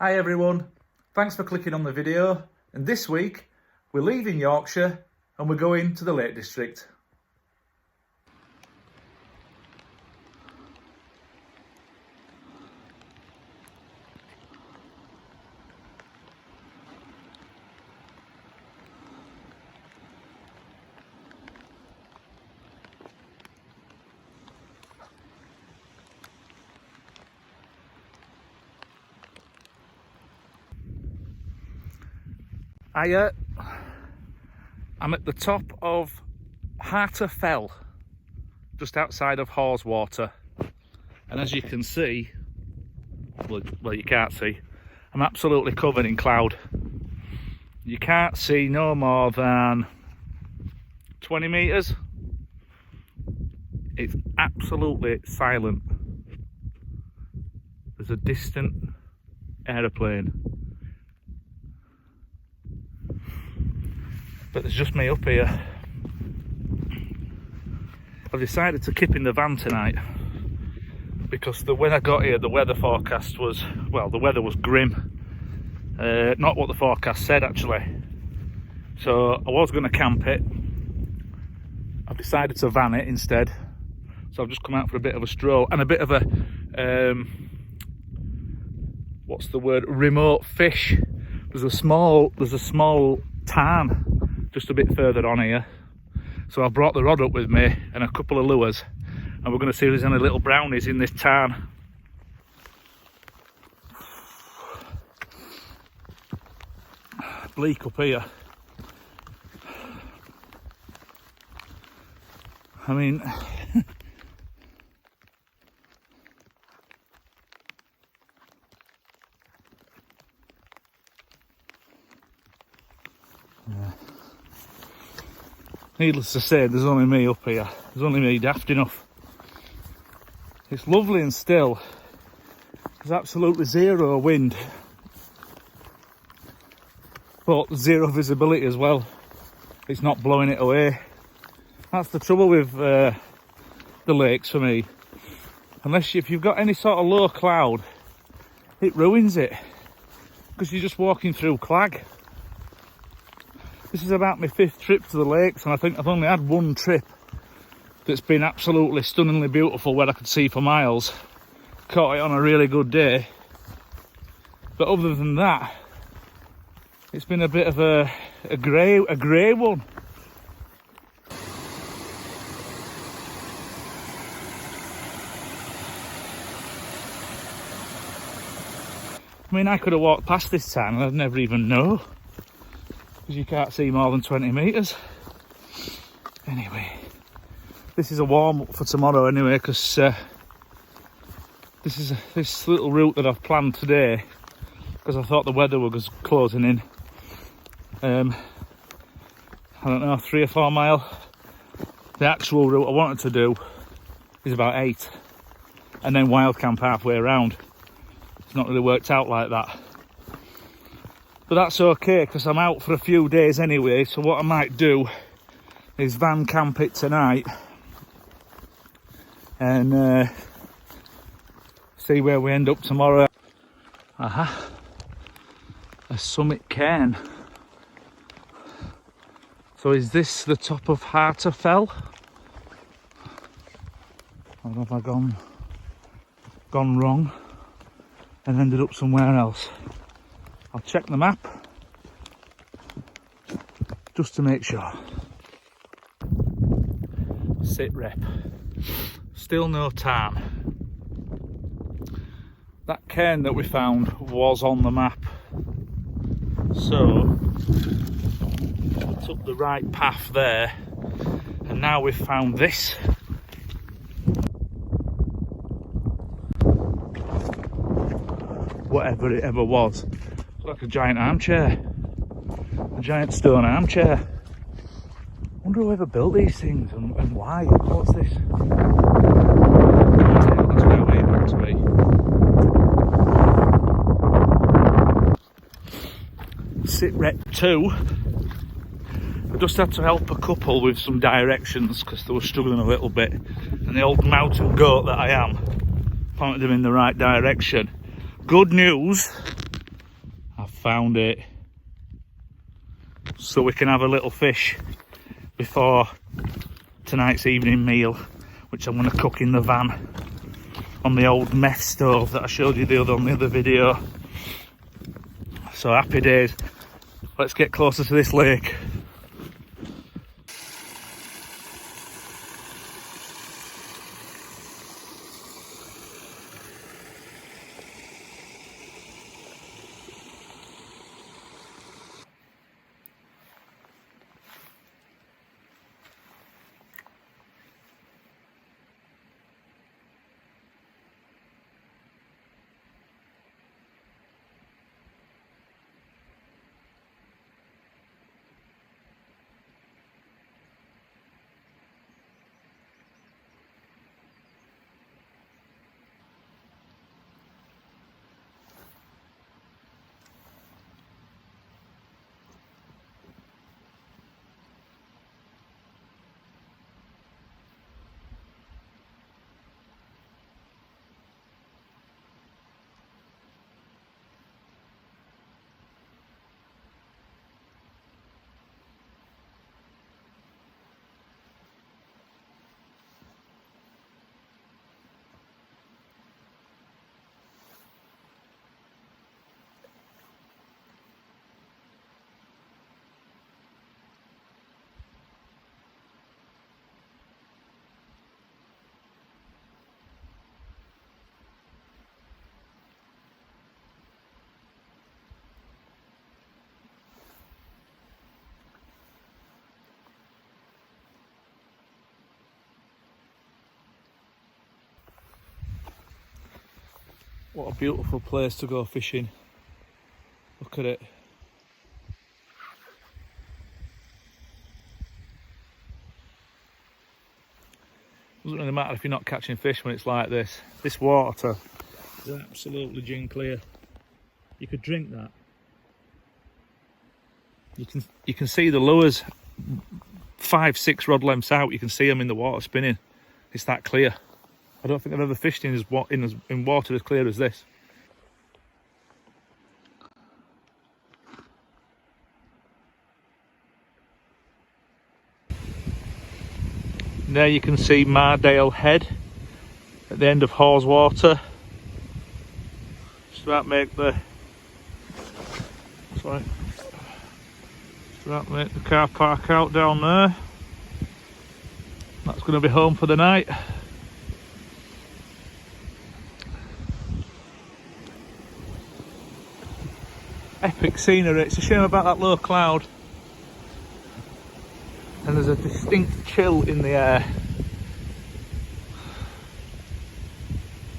Hi everyone, thanks for clicking on the video, and this week we're leaving Yorkshire and we're going to the Lake District. I'm at the top of Harter Fell, just outside of Haweswater, and as you can see, well you can't see, I'm absolutely covered in cloud. You can't see no more than 20 metres. It's absolutely silent. There's a distant aeroplane, but there's just me up here. I've decided to keep in the van tonight because when I got here the weather forecast was, well, the weather was grim. Not what the forecast said actually. So I was going to camp it. I've decided to van it instead. So I've just come out for a bit of a stroll and a bit of a, what's the word, remote fish. There's a small tarn just a bit further on here, so I brought the rod up with me and a couple of lures, and we're going to see if there's any little brownies in this tarn. Bleak up here. I mean needless to say, there's only me up here. There's only me daft enough. It's lovely and still. There's absolutely zero wind, but zero visibility as well. It's not blowing it away. That's the trouble with the lakes for me. If you've got any sort of low cloud, it ruins it because you're just walking through clag. This is about my 5th trip to the lakes, and I think I've only had one trip that's been absolutely stunningly beautiful where I could see for miles. Caught it on a really good day. But other than that, it's been a bit of a grey one. I mean, I could have walked past this town and I'd never even know, because you can't see more than 20 metres. Anyway, this is a warm-up for tomorrow anyway, because this little route that I've planned today, because I thought the weather was closing in. I don't know, 3 or 4 mile. The actual route I wanted to do is about 8, and then wild camp halfway around. It's not really worked out like that. But that's okay, because I'm out for a few days anyway, so what I might do is van camp it tonight and see where we end up tomorrow. A summit cairn. So is this the top of Harter Fell? Or have I gone wrong and ended up somewhere else? I'll check the map just to make sure. Sit rep. Still no tarn. That cairn that we found was on the map, so I took the right path there, and now we've found this. Whatever it ever was. It's like a giant armchair. A giant stone armchair. I wonder whoever built these things and why. What's this? That's where we want to be. Sit rep 2. I just had to help a couple with some directions because they were struggling a little bit, and the old mountain goat that I am pointed them in the right direction. Good news, found it, so we can have a little fish before tonight's evening meal, which I'm going to cook in the van on the old meth stove that I showed you on the other video. So happy days. Let's get closer to this lake. What a beautiful place to go fishing. Look at it. Doesn't really matter if you're not catching fish when it's like this. This water is absolutely gin clear. You could drink that. You can see the lures 5-6 rod lengths out. You can see them in the water spinning. It's that clear. I don't think I've ever fished in water as clear as this. There you can see Mardale Head at the end of Haweswater. Just about make the car park out down there. That's going to be home for the night. Epic scenery. It's a shame about that low cloud. And there's a distinct chill in the air.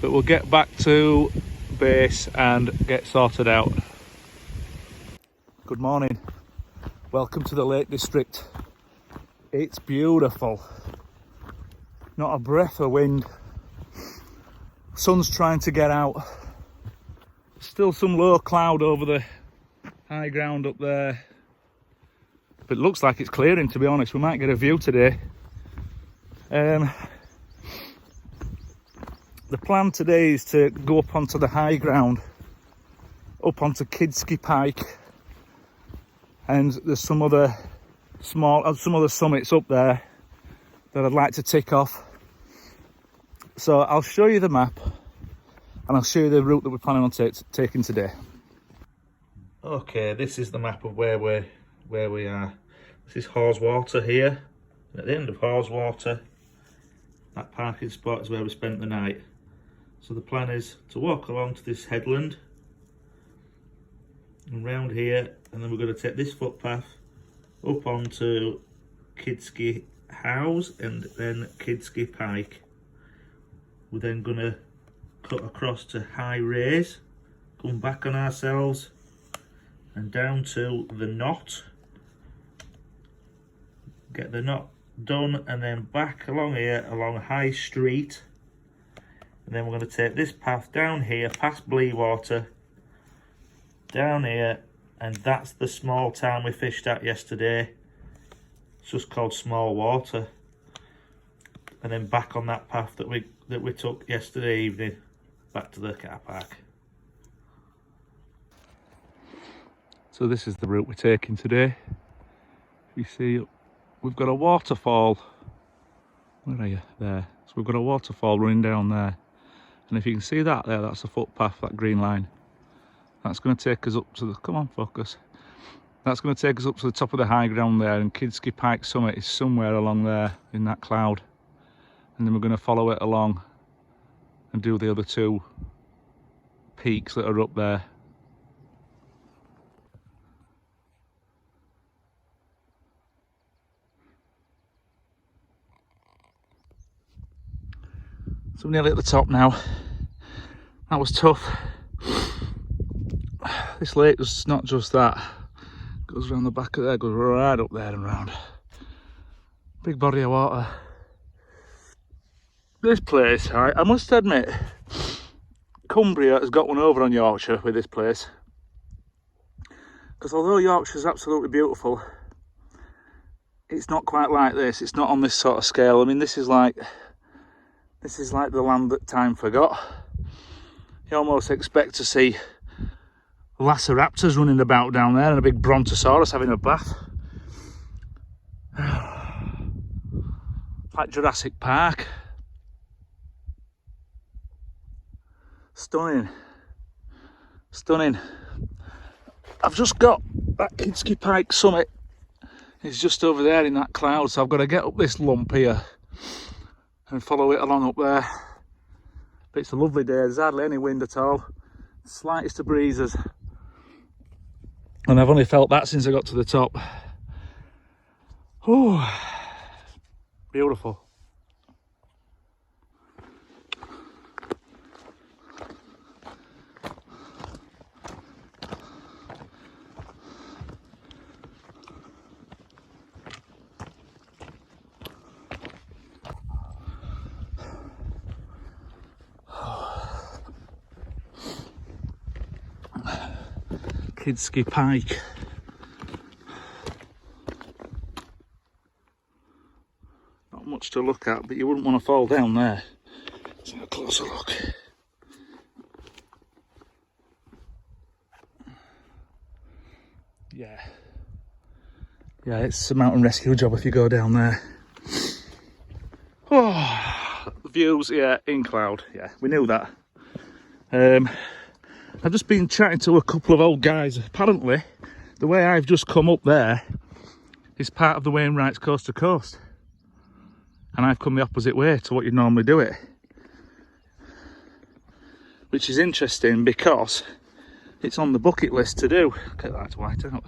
But we'll get back to base and get sorted out. Good morning. Welcome to the Lake District. It's beautiful. Not a breath of wind. Sun's trying to get out. Still some low cloud over the high ground up there, but it looks like it's clearing, to be honest. We might get a view today. The plan today is to go up onto the high ground, up onto Kidsky Pike, and there's some other summits up there that I'd like to tick off. So I'll show you the map and I'll show you the route that we're planning on taking today. Okay, this is the map of where we are. This is Haweswater here. At the end of Haweswater, that parking spot is where we spent the night. So the plan is to walk along to this headland and round here, and then we're going to take this footpath up onto Kidsky House and then Kidsky Pike. We're then going to cut across to High Raise, come back on ourselves and down to the knot, get the knot done, and then back along here along High Street, and then we're going to take this path down here past Bleewater down here, and that's the small town we fished at yesterday. It's just called Small Water, and then back on that path that we took yesterday evening back to the car park. So this is the route we're taking today. You see, we've got a waterfall. Where are you? There. So we've got a waterfall running down there. And if you can see that there, that's a footpath, that green line. That's going to take us up to the, come on, focus. That's going to take us up to the top of the high ground there, and Kidsky Pike Summit is somewhere along there in that cloud. And then we're going to follow it along and do the other two peaks that are up there. So we're nearly at the top now. That was tough. This lake was not just that. It goes around the back of there, goes right up there and round. Big body of water. This place, I must admit, Cumbria has got one over on Yorkshire with this place. Because although Yorkshire's absolutely beautiful, it's not quite like this. It's not on this sort of scale. I mean, this is like the land that time forgot. You almost expect to see Velociraptors running about down there and a big Brontosaurus having a bath. Like Jurassic Park. Stunning. Stunning. I've just got that Kidsky Pike Summit. It's just over there in that cloud, so I've got to get up this lump here and follow it along up there. But it's a lovely day, there's hardly any wind at all. Slightest of breezes. And I've only felt that since I got to the top. Oh, beautiful. Kidsky Pike. Not much to look at, but you wouldn't want to fall down there. Let's have a closer look. Yeah, it's a mountain rescue job if you go down there. Oh, the views, yeah, in cloud. Yeah, we knew that. I've just been chatting to a couple of old guys. Apparently, the way I've just come up there is part of the Wainwright's Coast to Coast. And I've come the opposite way to what you'd normally do it. Which is interesting because it's on the bucket list to do. Get that white out.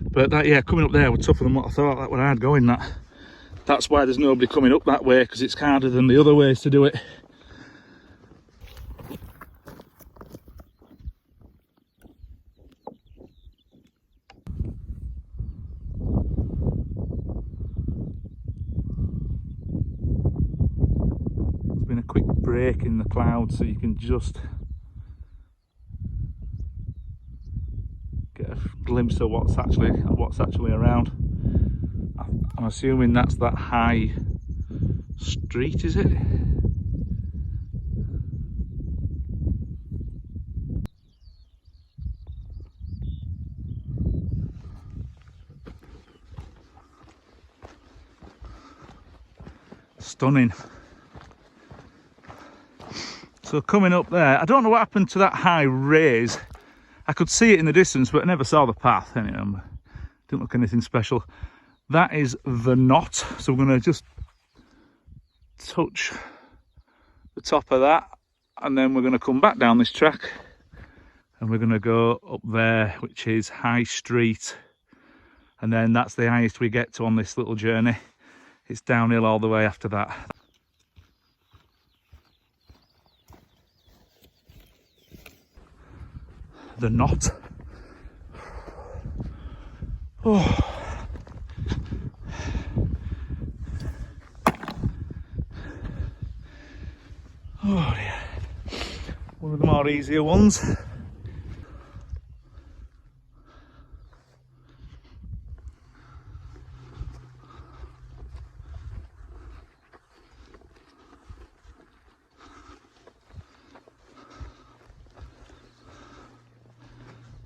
But that, yeah, coming up there was tougher than what I thought. That was hard going, that. That's why there's nobody coming up that way, because it's harder than the other ways to do it. Been a quick break in the clouds so you can just get a glimpse of what's actually around. I'm assuming that's that high street, is it? Stunning. So coming up there, I don't know what happened to that high raise. I could see it in the distance, but I never saw the path. Anyway, didn't look anything special. That is the knot. So we're going to just touch the top of that, and then we're going to come back down this track, and we're going to go up there, which is High Street, and then that's the highest we get to on this little journey. It's downhill all the way after that. The knot. Oh. Oh dear. One of the more easier ones.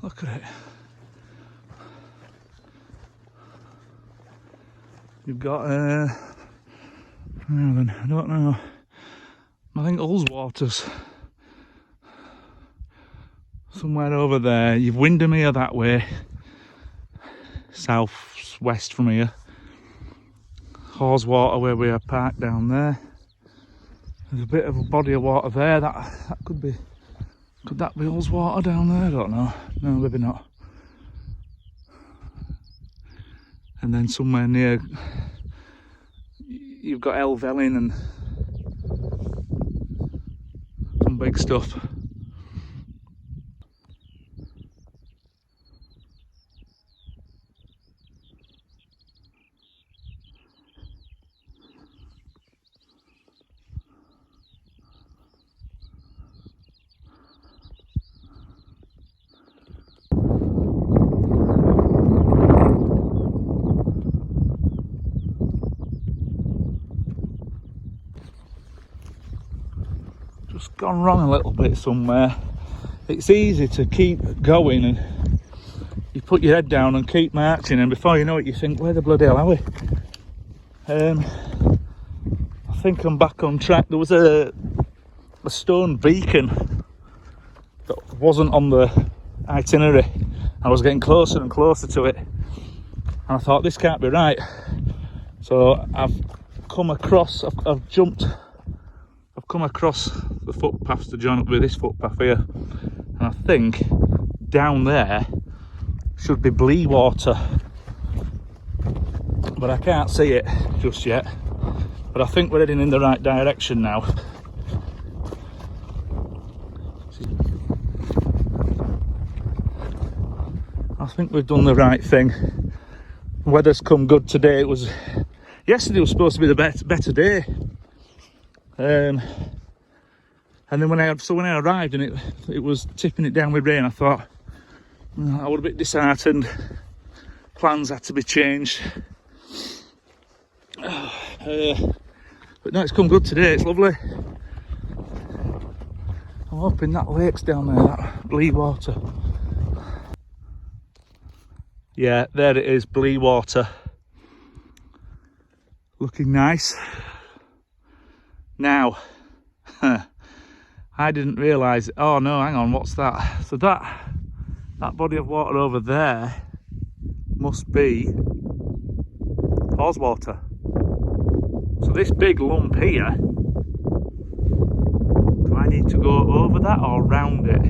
Look at it. You've got, I don't know. I think Ullswater's somewhere over there. You've Windermere that way, south west from here. Haweswater where we are parked down there. There's a bit of a body of water there. That could be. Could that be Ullswater down there? I don't know. No, maybe not. And then somewhere near, you've got Elvelin and some big stuff. Just gone wrong a little bit somewhere. It's easy to keep going and you put your head down and keep marching, and before you know it you think, where the bloody hell are we? I think I'm back on track. There was a stone beacon that wasn't on the itinerary. I was getting closer and closer to it and I thought, this can't be right. So I've come across, I've come across the footpaths to join up with this footpath here, and I think down there should be Bleewater, but I can't see it just yet. But I think we're heading in the right direction now. I think we've done the right thing. Weather's come good today. Yesterday was supposed to be the better day. And then when I arrived and it was tipping it down with rain, I thought, I was a bit disheartened. Plans had to be changed. But no, it's come good today. It's lovely. I'm hoping that lake's down there, that Bleewater. Yeah, there it is, Bleewater. Looking nice. Now, I didn't realise, oh no, hang on, what's that? So that body of water over there must be Haweswater. So this big lump here, do I need to go over that or round it?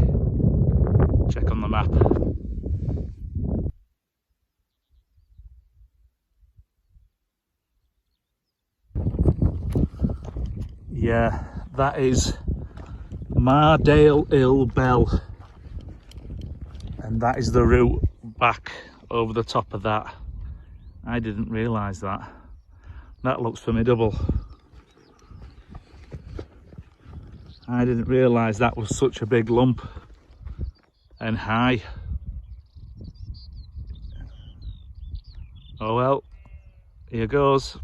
Check on the map. Yeah, that is Mardale Ill Bell, and that is the route back over the top of that. I didn't realise that. That looks formidable. I didn't realise that was such a big lump and high. Oh well, here goes.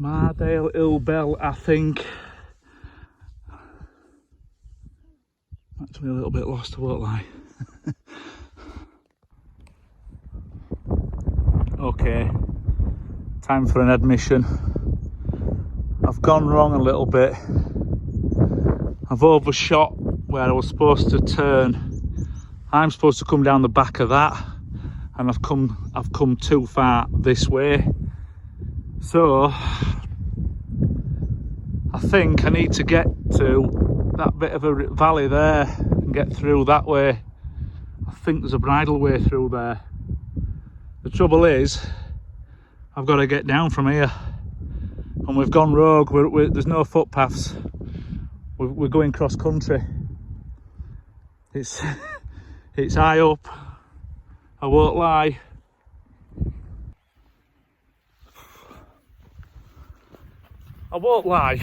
Mardale Ill Bell, I think. Actually a little bit lost, I won't lie. okay. Time for an admission. I've gone wrong a little bit. I've overshot where I was supposed to turn. I'm supposed to come down the back of that, and I've come too far this way. So I think I need to get to that bit of a valley there and get through that way. I think there's a bridle way through there. The trouble is, I've got to get down from here, and we've gone rogue. There's no footpaths. We're going cross country. It's it's high up, I won't lie. I won't lie.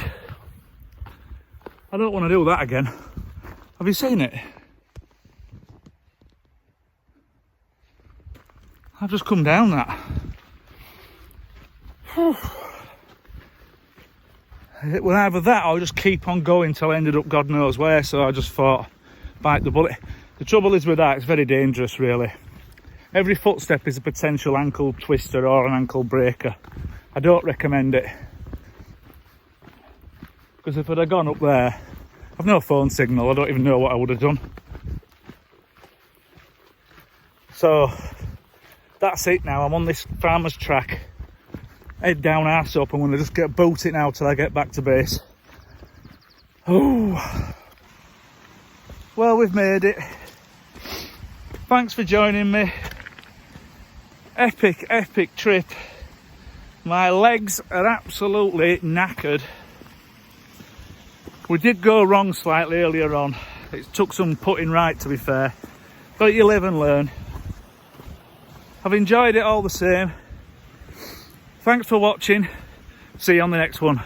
I don't want to do that again. Have you seen it? I've just come down that. It was either that or just keep on going till I ended up God knows where, so I just thought, bite the bullet. The trouble is with that, it's very dangerous really. Every footstep is a potential ankle twister or an ankle breaker. I don't recommend it. Because if I'd have gone up there, I've no phone signal, I don't even know what I would have done. So that's it now, I'm on this farmer's track. Head down, arse up, I'm going to just get boot it now till I get back to base. Oh, well, we've made it. Thanks for joining me. Epic trip. My legs are absolutely knackered. We did go wrong slightly earlier on. It took some putting right, to be fair, but you live and learn. I've enjoyed it all the same. Thanks for watching. See you on the next one.